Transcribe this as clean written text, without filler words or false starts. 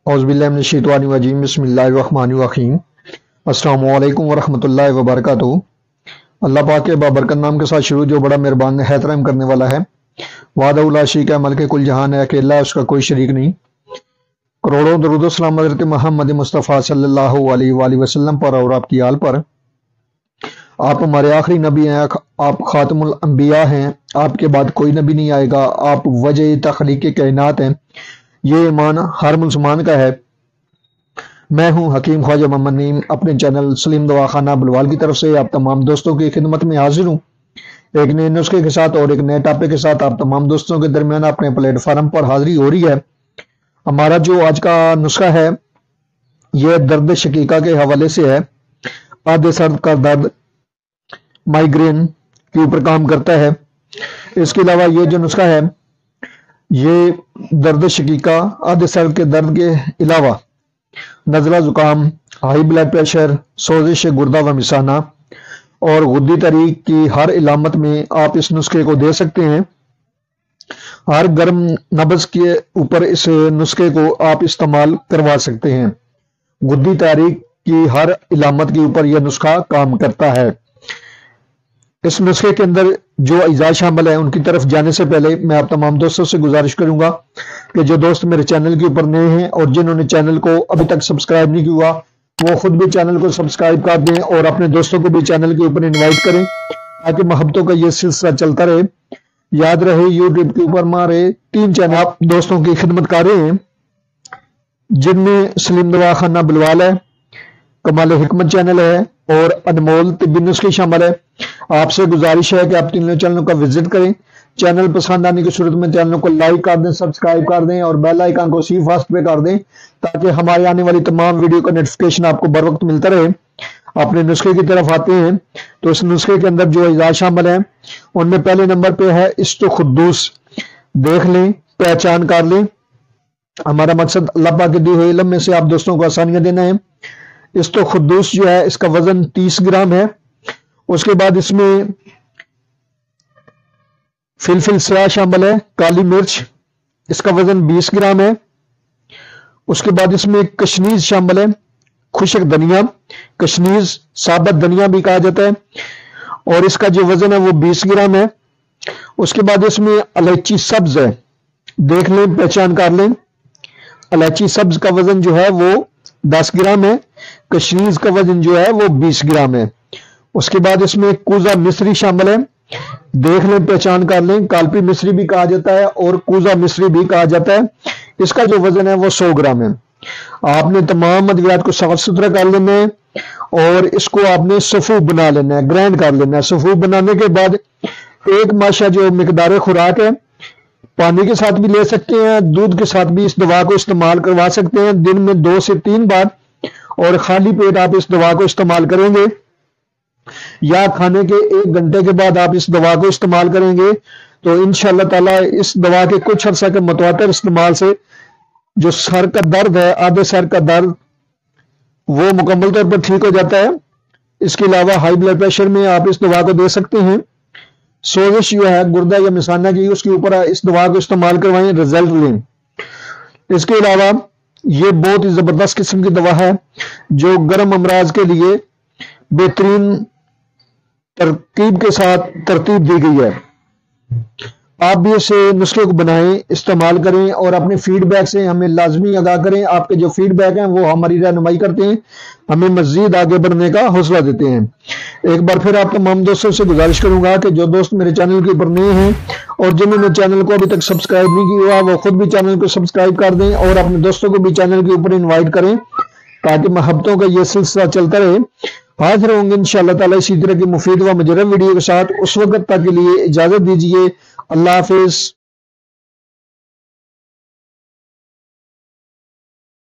औज़ुबिल्लाहिमिनश्शैतानिर्रजीम बिस्मिल्लाहिर्रहमानिर्रहीम। अस्सलामु अलैकुम वरहमतुल्लाहि वबरकातुहू। अल्लाह पाक के बाबरकत नाम के साथ शुरू जो बड़ा मेहरबान है रहम करने वाला है। वाहदहू ला शरीक है, मलिक कुल जहान है, अकेला है, उसका कोई शरीक नहीं। करोड़ों दरूद व सलाम हज़रत मोहम्मद मुस्तफ़ा सल्लल्लाहु अलैहि वसल्लम पर और आपकी आल पर। आप हमारे आखिरी नबी हैं, आप खातमुल अंबिया हैं, आपके बाद कोई नबी नहीं आएगा, आप वजह तख्लीक़ कायनात हैं। ये ईमान हर मुसलमान का है। मैं हूं हकीम ख्वाजा मोहम्मद नईम, अपने चैनल सलीम दवाखाना बलवाल की तरफ से आप तमाम दोस्तों की खिदमत में हाजिर हूं, एक नए नुस्खे के साथ और एक नए टॉपिक के साथ। आप तमाम दोस्तों के दरमियान अपने प्लेटफार्म पर हाजिरी हो रही है। हमारा जो आज का नुस्खा है यह दर्द शकीका के हवाले से है। आधे सर का दर्द माइग्रेन के ऊपर काम करता है। इसके अलावा ये जो नुस्खा है ये दर्द शकीका, आधे सर के दर्द के अलावा नज़ला जुकाम, हाई ब्लड प्रेशर, सोजिश गुर्दा व मिसाना और गुद्दी तरीक की हर इलामत में आप इस नुस्खे को दे सकते हैं। हर गर्म नब्ज के ऊपर इस नुस्खे को आप इस्तेमाल करवा सकते हैं। गुद्दी तारीख की हर इलामत के ऊपर यह नुस्खा काम करता है। इस नुस्खे के अंदर जो अज्जा शामिल है उनकी तरफ जाने से पहले मैं आप तमाम दोस्तों से गुजारिश करूंगा कि जो दोस्त मेरे चैनल के ऊपर नए हैं और जिन्होंने चैनल को अभी तक सब्सक्राइब नहीं किया वो खुद भी चैनल को सब्सक्राइब कर दें और अपने दोस्तों को भी चैनल के ऊपर इनवाइट करें ताकि मोहब्बतों का ये सिलसिला चलता रहे। याद रहे यूट्यूब के ऊपर हमारे 3 चैनल आप दोस्तों की खिदमत कर रहे हैं, जिनमें सलीम दवाखाना बलवाल है, कमाल हिकमत चैनल है और अनमोल तिब्बी नुस्खे शामिल है। आपसे गुजारिश है कि आप तीनों चैनलों का विजिट करें। चैनल पसंद आने की सूरत में चैनल को लाइक कर दें, सब्सक्राइब कर दें और बेल आइकन को सी फास्ट पे कर दें ताकि हमारे आने वाली तमाम वीडियो का नोटिफिकेशन आपको बर वक्त मिलता रहे। अपने नुस्खे की तरफ आते हैं तो इस नुस्खे के अंदर जो अज्जा शामिल है उनमें पहले नंबर पे है इस्तुखुद्दूस। देख लें, पहचान कर लें। हमारा मकसद अल्लाह पाक के दिए हुए इल्म में से आप दोस्तों को आसानियां देना है। इस्तुखुद्दूस जो है इसका वजन 30 ग्राम है। उसके बाद इसमें फिलफिल स्याह शामिल है, काली मिर्च, इसका वजन 20 ग्राम है। उसके बाद इसमें कशनीज शामिल है, खुशक धनिया, कशनीज साबत धनिया भी कहा जाता है और इसका जो वजन है वो 20 ग्राम है। उसके बाद इसमें इलायची सब्ज है, देख लें, पहचान कर लें। इलायची सब्ज का वजन जो है वो 10 ग्राम है, कशनीज का वजन जो है वो 20 ग्राम है। उसके बाद इसमें कूजा मिस्री शामिल है, देख लें, पहचान कर लें। कालपी मिस्री भी कहा जाता है और कूजा मिस्री भी कहा जाता है। इसका जो वजन है वो 100 ग्राम है। आपने तमाम अद्वियात को साफ सुथरा कर लेना है और इसको आपने सफूफ बना लेना है, ग्राइंड कर लेना है। सफूफ बनाने के बाद एक माशा जो मिकदार खुराक है, पानी के साथ भी ले सकते हैं, दूध के साथ भी इस दवा को इस्तेमाल करवा सकते हैं। दिन में 2 से 3 बार और खाली पेट आप इस दवा को इस्तेमाल करेंगे या खाने के 1 घंटे के बाद आप इस दवा को इस्तेमाल करेंगे तो इंशाअल्लाह ताला इस दवा के कुछ अर्सा के मुतवातिर इस्तेमाल से जो सर का दर्द है, आधे सर का दर्द, वो मुकम्मल तौर पर ठीक हो जाता है। इसके अलावा हाई ब्लड प्रेशर में आप इस दवा को दे सकते हैं। सोजिश जो है गुर्दा या मिसाना की, उसके ऊपर इस दवा को इस्तेमाल करवाएं, रिजल्ट लें। इसके अलावा ये बहुत ही जबरदस्त किस्म की दवा है जो गर्म अमराज के लिए बेहतरीन तरकीब के साथ तरतीब दी गई है। आप भी इस नुस्खे को बनाएं, इस्तेमाल करें और अपने फीडबैक से हमें लाजमी आगाह करें। आपके जो फीडबैक हैं वो हमारी रहनुमाई करते हैं, हमें मजीद आगे बढ़ने का हौसला देते हैं। एक बार फिर आप तमाम दोस्तों से गुजारिश करूंगा कि जो दोस्त मेरे चैनल के ऊपर नए हैं और जिन्होंने चैनल को अभी तक सब्सक्राइब नहीं किया वो खुद भी चैनल को सब्सक्राइब कर दें और अपने दोस्तों को भी चैनल के ऊपर इन्वाइट करें ताकि मोहब्बतों का यह सिलसिला चलता रहे। हाजिर होंगे इंशाअल्लाह ताला इसी तरह की मुफीद व मुजर्रब वीडियो के साथ। उस वक्त तक के लिए इजाजत दीजिए। अल्लाह हाफिज।